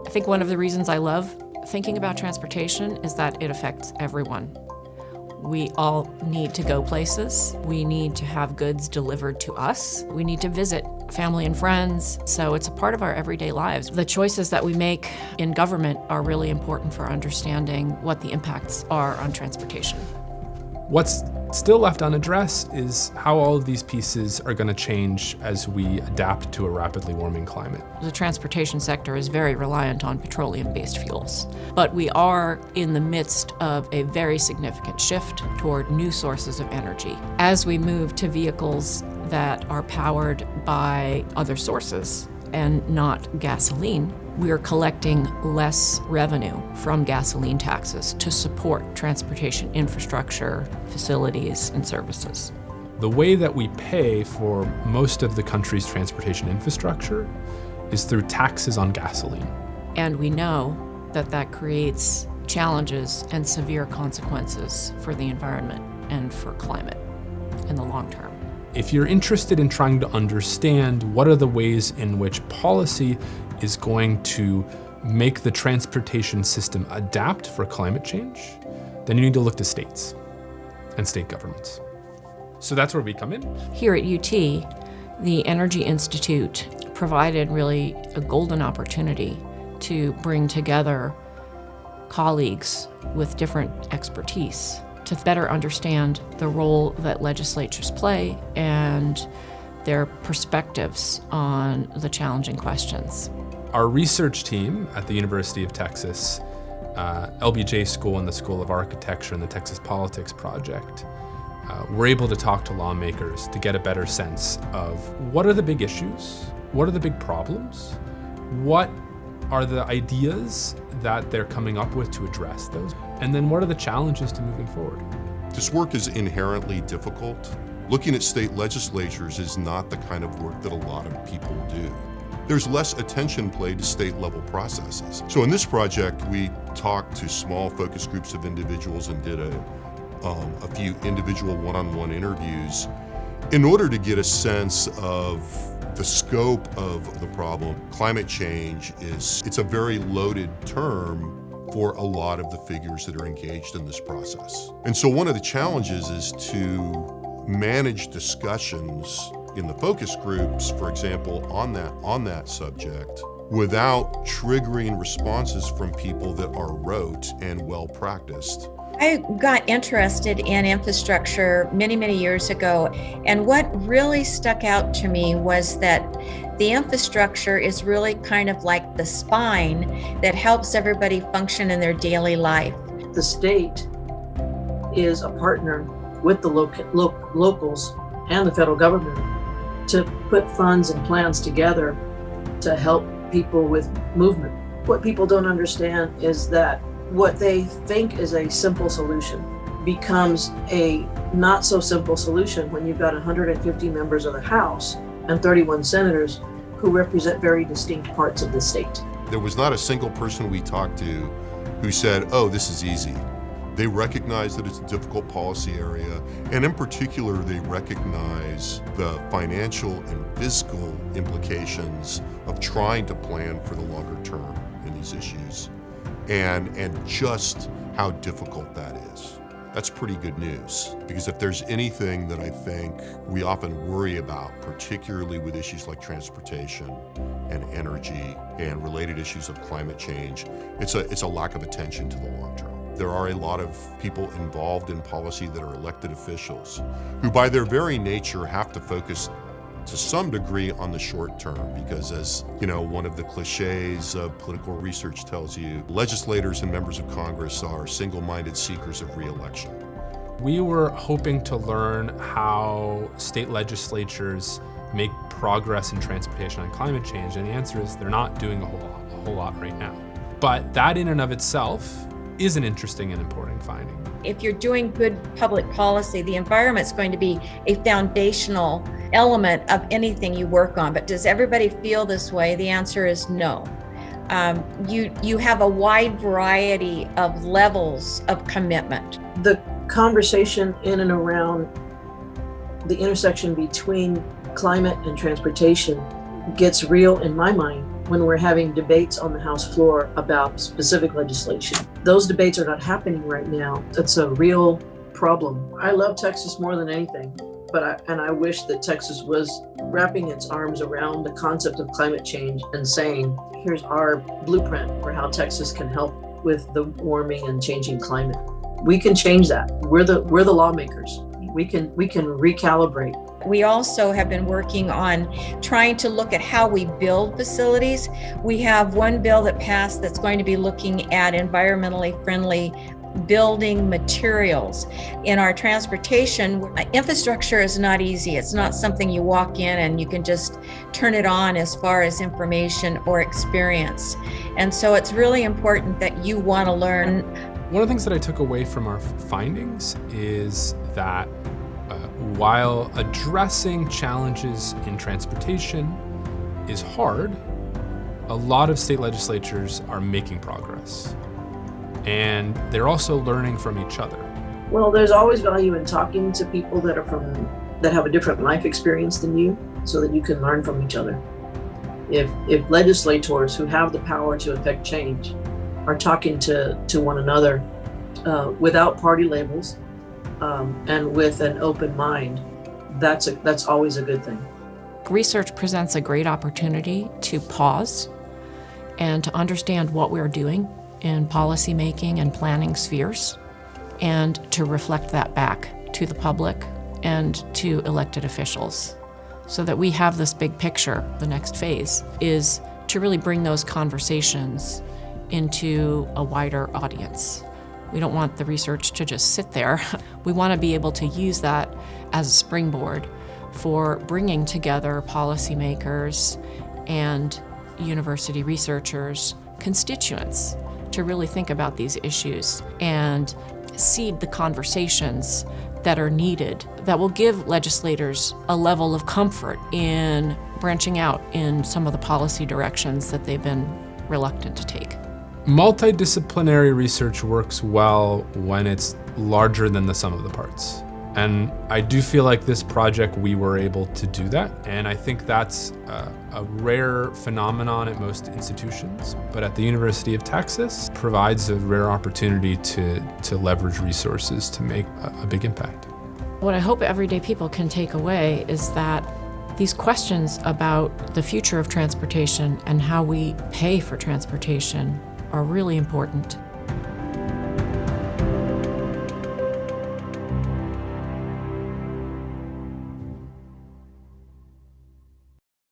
I think one of the reasons I love thinking about transportation is that it affects everyone. We all need to go places. We need to have goods delivered to us. We need to visit family and friends. So it's a part of our everyday lives. The choices that we make in government are really important for understanding what the impacts are on transportation. What's still left unaddressed is how all of these pieces are going to change as we adapt to a rapidly warming climate. The transportation sector is very reliant on petroleum-based fuels, but we are in the midst of a very significant shift toward new sources of energy. As we move to vehicles that are powered by other sources and not gasoline, we are collecting less revenue from gasoline taxes to support transportation infrastructure, facilities, and services. The way that we pay for most of the country's transportation infrastructure is through taxes on gasoline. And we know that that creates challenges and severe consequences for the environment and for climate in the long term. If you're interested in trying to understand what are the ways in which policy is going to make the transportation system adapt for climate change, then you need to look to states and state governments. So that's where we come in. Here at UT, the Energy Institute provided really a golden opportunity to bring together colleagues with different expertise to better understand the role that legislatures play and their perspectives on the challenging questions. Our research team at the University of Texas, LBJ School and the School of Architecture and the Texas Politics Project, were able to talk to lawmakers to get a better sense of what are the big issues, what are the big problems, what are the ideas that they're coming up with to address those, and then what are the challenges to moving forward. This work is inherently difficult. Looking at state legislatures is not the kind of work that a lot of people do. There's less attention paid to state-level processes. So in this project, we talked to small focus groups of individuals and did a few individual one-on-one interviews in order to get a sense of the scope of the problem. Climate change it's a very loaded term for a lot of the figures that are engaged in this process. And so one of the challenges is to manage discussions in the focus groups, for example, on that subject, without triggering responses from people that are rote and well-practiced. I got interested in infrastructure many years ago, and what really stuck out to me was that the infrastructure is really kind of like the spine that helps everybody function in their daily life. The state is a partner with the locals and the federal government to put funds and plans together to help people with movement. What people don't understand is that what they think is a simple solution becomes a not so simple solution when you've got 150 members of the House and 31 senators who represent very distinct parts of the state. There was not a single person we talked to who said, oh, this is easy. They recognize that it's a difficult policy area, and in particular, they recognize the financial and fiscal implications of trying to plan for the longer term in these issues, and just how difficult that is. That's pretty good news, because if there's anything that I think we often worry about, particularly with issues like transportation and energy and related issues of climate change, it's a lack of attention to the long term. There are a lot of people involved in policy that are elected officials who by their very nature have to focus to some degree on the short term, because as you know, one of the cliches of political research tells you, legislators and members of Congress are single-minded seekers of re-election. We were hoping to learn how state legislatures make progress in transportation on climate change, and the answer is they're not doing a whole lot right now. But that in and of itself is an interesting and important finding. If you're doing good public policy, the environment's going to be a foundational element of anything you work on. But does everybody feel this way? The answer is no. You have a wide variety of levels of commitment. The conversation in and around the intersection between climate and transportation gets real in my mind when we're having debates on the House floor about specific legislation. Those debates are not happening right now. It's a real problem. I love Texas more than anything, but I wish that Texas was wrapping its arms around the concept of climate change and saying, here's our blueprint for how Texas can help with the warming and changing climate. We can change that. We're the lawmakers. We can recalibrate. We also have been working on trying to look at how we build facilities. We have one bill that passed that's going to be looking at environmentally friendly building materials. In our transportation, infrastructure is not easy. It's not something you walk in and you can just turn it on as far as information or experience. And so it's really important that you want to learn. One of the things that I took away from our findings is that while addressing challenges in transportation is hard, a lot of state legislatures are making progress. And they're also learning from each other. Well, there's always value in talking to people that have a different life experience than you, so that you can learn from each other. If legislators who have the power to affect change are talking to one another without party labels and with an open mind, that's always a good thing. Research presents a great opportunity to pause and to understand what we're doing in policymaking and planning spheres, and to reflect that back to the public and to elected officials, so that we have this big picture. The next phase is to really bring those conversations into a wider audience. We don't want the research to just sit there. We want to be able to use that as a springboard for bringing together policymakers and university researchers, constituents, to really think about these issues and seed the conversations that are needed that will give legislators a level of comfort in branching out in some of the policy directions that they've been reluctant to take. Multidisciplinary research works well when it's larger than the sum of the parts. And I do feel like this project, we were able to do that. And I think that's a rare phenomenon at most institutions. But at the University of Texas, provides a rare opportunity to leverage resources to make a big impact. What I hope everyday people can take away is that these questions about the future of transportation and how we pay for transportation are really important.